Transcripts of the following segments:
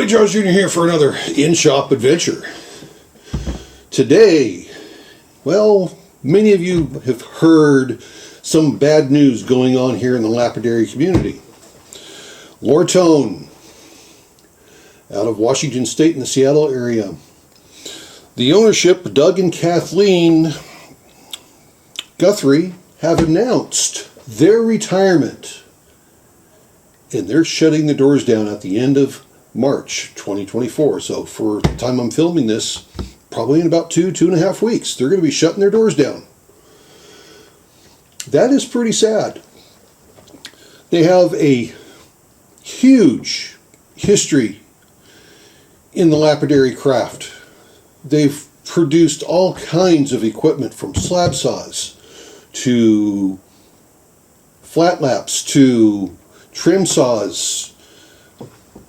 everybody, JawsJr here for another in-shop adventure. Today, well, many of you have heard some bad news going on here in the Lapidary community. Lortone, out of Washington State in the Seattle area. The ownership, Doug and Kathleen Guthrie, have announced their retirement. And they're shutting the doors down at the end of March 2024. So for the time I'm filming this, probably in about 2.5 weeks, they're going to be shutting their doors down. That is pretty sad. They have a huge history in the lapidary craft. They've produced all kinds of equipment, from slab saws to flat laps to trim saws,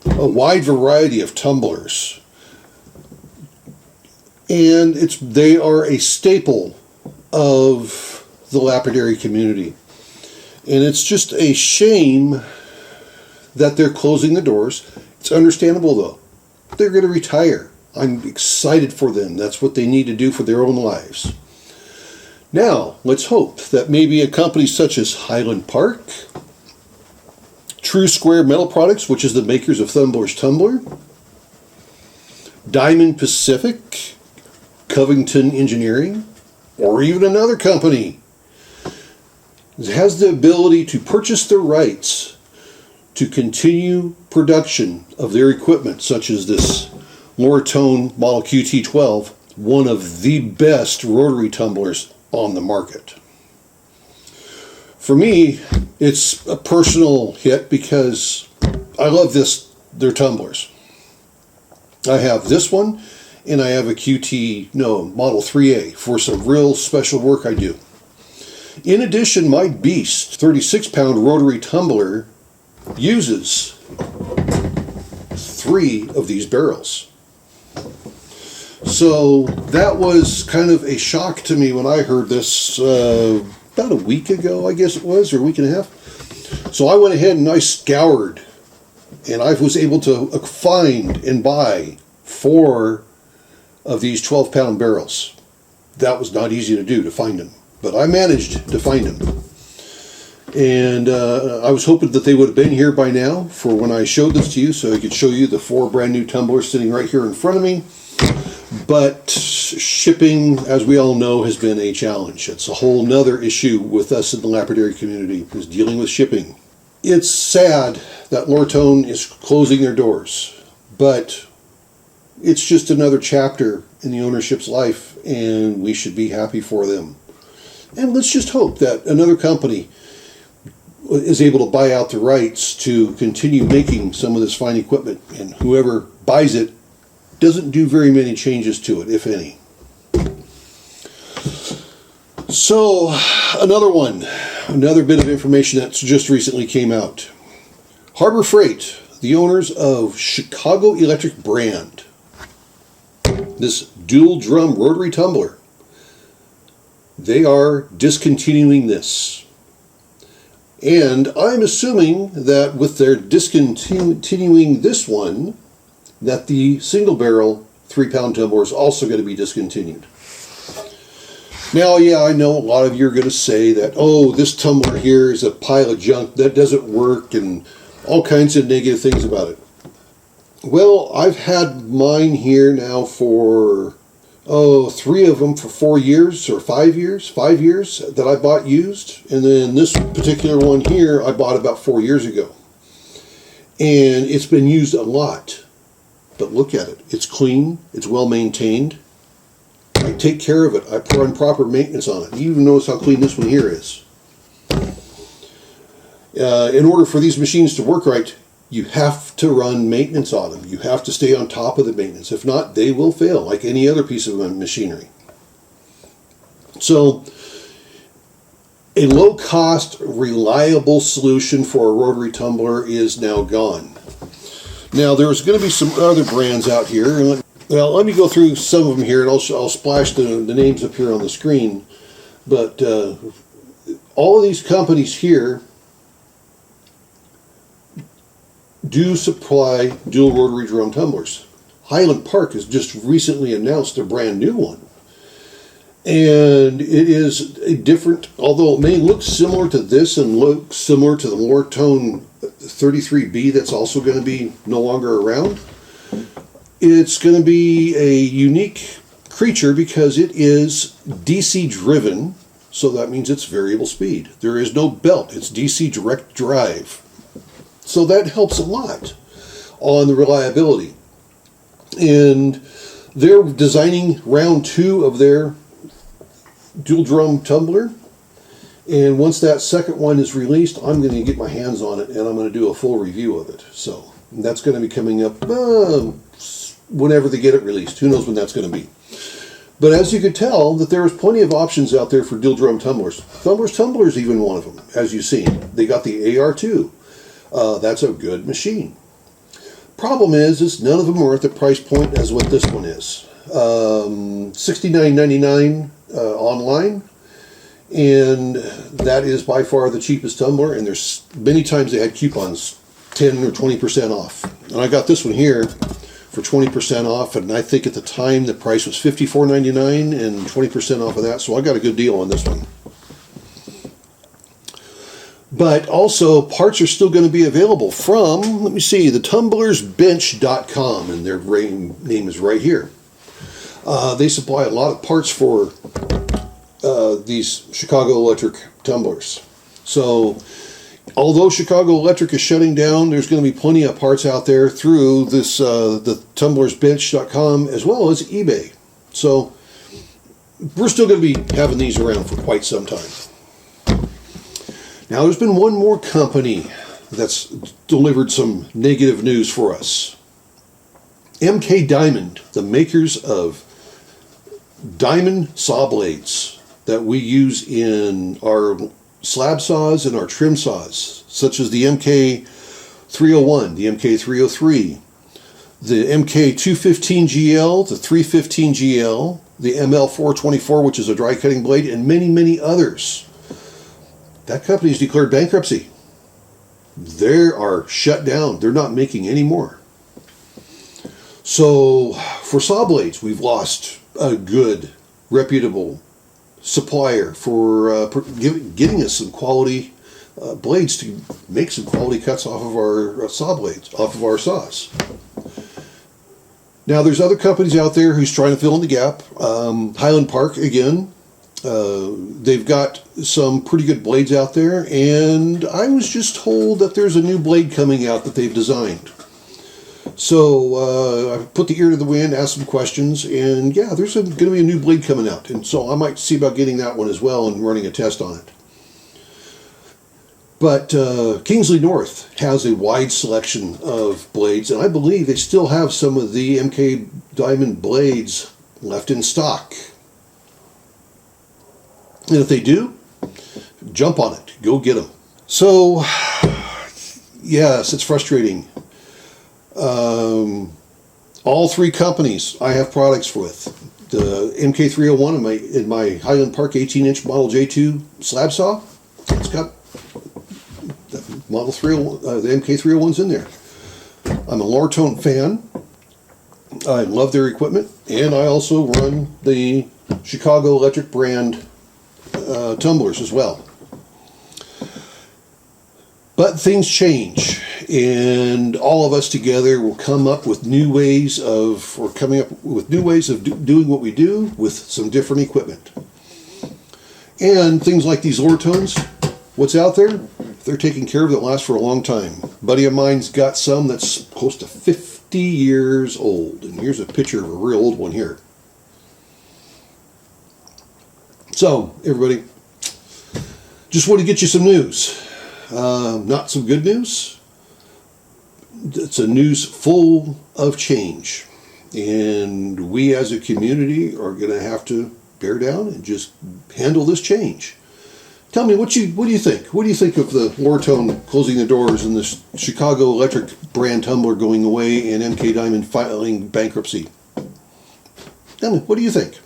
a wide variety of tumblers, and they are a staple of the lapidary community. And it's just a shame that they're closing the doors. It's understandable though. They're going to retire. I'm excited for them. That's what they need to do for their own lives. Now, let's hope that maybe a company such as Highland Park, True Square Metal Products, which is the makers of Thumbler's Tumbler, Diamond Pacific, Covington Engineering, or even another company has the ability to purchase the rights to continue production of their equipment, such as this Lortone Model QT12, one of the best rotary tumblers on the market. For me, it's a personal hit because I love their tumblers. I have this one, and I have a Model 3A for some real special work I do. In addition, my Beast 36-pound rotary tumbler uses 3 of these barrels. So that was kind of a shock to me when I heard this about a week ago, I guess it was, or a week and a half. So I went ahead and I scoured, and I was able to find and buy 4 of these 12-pound barrels. That was not easy to do, to find them, but I managed to find them. And I was hoping that they would have been here by now for when I showed this to you, so I could show you the 4 brand new tumblers sitting right here in front of me. But shipping, as we all know, has been a challenge. It's a whole nother issue with us in the lapidary community, is dealing with shipping. It's sad that Lortone is closing their doors, but it's just another chapter in the ownership's life, and we should be happy for them. And let's just hope that another company is able to buy out the rights to continue making some of this fine equipment, and whoever buys it doesn't do very many changes to it, if any. So, another bit of information that's just recently came out. Harbor Freight, the owners of Chicago Electric brand, this dual drum rotary tumbler, they are discontinuing this. And I'm assuming that with their discontinuing this one, that the single barrel 3-pound tumbler is also going to be discontinued. Now, yeah, I know a lot of you are going to say that, oh, this tumbler here is a pile of junk, that doesn't work, and all kinds of negative things about it. Well, I've had mine here now for, 3 of them for 4 years or 5 years, 5 years that I bought used. And then this particular one here I bought about 4 years ago. And it's been used a lot. But look at it. It's clean. It's well maintained. I take care of it. I run proper maintenance on it. You even notice how clean this one here is. In order for these machines to work right, you have to run maintenance on them. You have to stay on top of the maintenance. If not, they will fail like any other piece of machinery. So, a low-cost, reliable solution for a rotary tumbler is now gone. Now, there's going to be some other brands out here. Well, let me go through some of them here, and I'll splash the names up here on the screen. But all of these companies here do supply dual rotary drum tumblers. Highland Park has just recently announced a brand new one. And it is a different, although it may look similar to this and look similar to the Lortone 33B that's also going to be no longer around, it's going to be a unique creature because it is DC driven, so that means it's variable speed. There is no belt, it's DC direct drive. So that helps a lot on the reliability. And they're designing round 2 of their dual drum tumbler, and once that second one is released, I'm going to get my hands on it and I'm going to do a full review of it. So that's going to be coming up whenever they get it released. Who knows when that's going to be. But as you could tell, that there was plenty of options out there for dual drum tumblers. Tumbler is even one of them, as you've seen. They got the AR2. That's a good machine. Problem is none of them are at the price point as what this one is. $69.99 online, and that is by far the cheapest tumbler, and there's many times they had coupons 10 or 20% off, and I got this one here for 20% off, and I think at the time the price was $54.99 and 20% off of that, so I got a good deal on this one. But also parts are still going to be available from, let me see, the tumblersbench.com, and their name is right here. They supply a lot of parts for these Chicago Electric tumblers. So, although Chicago Electric is shutting down, there's going to be plenty of parts out there through this the tumblersbench.com as well as eBay. So, we're still going to be having these around for quite some time. Now, there's been one more company that's delivered some negative news for us. MK Diamond, the makers of diamond saw blades that we use in our slab saws and our trim saws, such as the MK301, the MK303, the MK215GL, the 315GL, the ML424, which is a dry cutting blade, and many, many others. That company's declared bankruptcy. They are shut down. They're not making any more. So for saw blades, we've lost a good, reputable supplier for getting us some quality blades to make some quality cuts off of our saw blades, off of our saws. Now there's other companies out there who's trying to fill in the gap. Highland Park, again, they've got some pretty good blades out there, and I was just told that there's a new blade coming out that they've designed. So I put the ear to the wind, asked some questions, and yeah, there's going to be a new blade coming out, and so I might see about getting that one as well and running a test on it. But Kingsley North has a wide selection of blades, and I believe they still have some of the MK Diamond blades left in stock. And if they do, jump on it. Go get them. So, yes, it's frustrating. All 3 companies I have products with. The MK301 in my Highland Park 18-inch Model J2 slab saw. It's got the Model 301, the MK301's in there. I'm a Lortone fan. I love their equipment, and I also run the Chicago Electric brand tumblers as well. But things change, and all of us together will come up with new ways of, doing what we do with some different equipment. And things like these Lortones, what's out there, they're taken care of, that last for a long time. A buddy of mine's got some that's close to 50 years old, and here's a picture of a real old one here. So, everybody, just want to get you some news. Not some good news. It's a news full of change. And we as a community are going to have to bear down and just handle this change. Tell me, what do you think? What do you think of the Lortone closing the doors and the Chicago Electric brand tumbler going away and MK Diamond filing bankruptcy? Tell me, what do you think?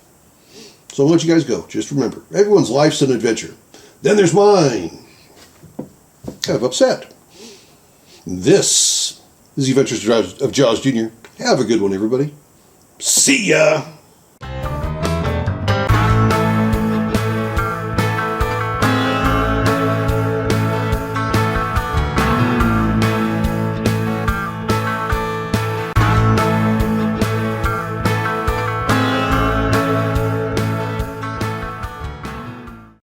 So I'll let you guys go. Just remember, everyone's life's an adventure. Then there's mine. Kind of upset. This This is the Adventures of Jaws Jr. Have a good one, everybody. See ya!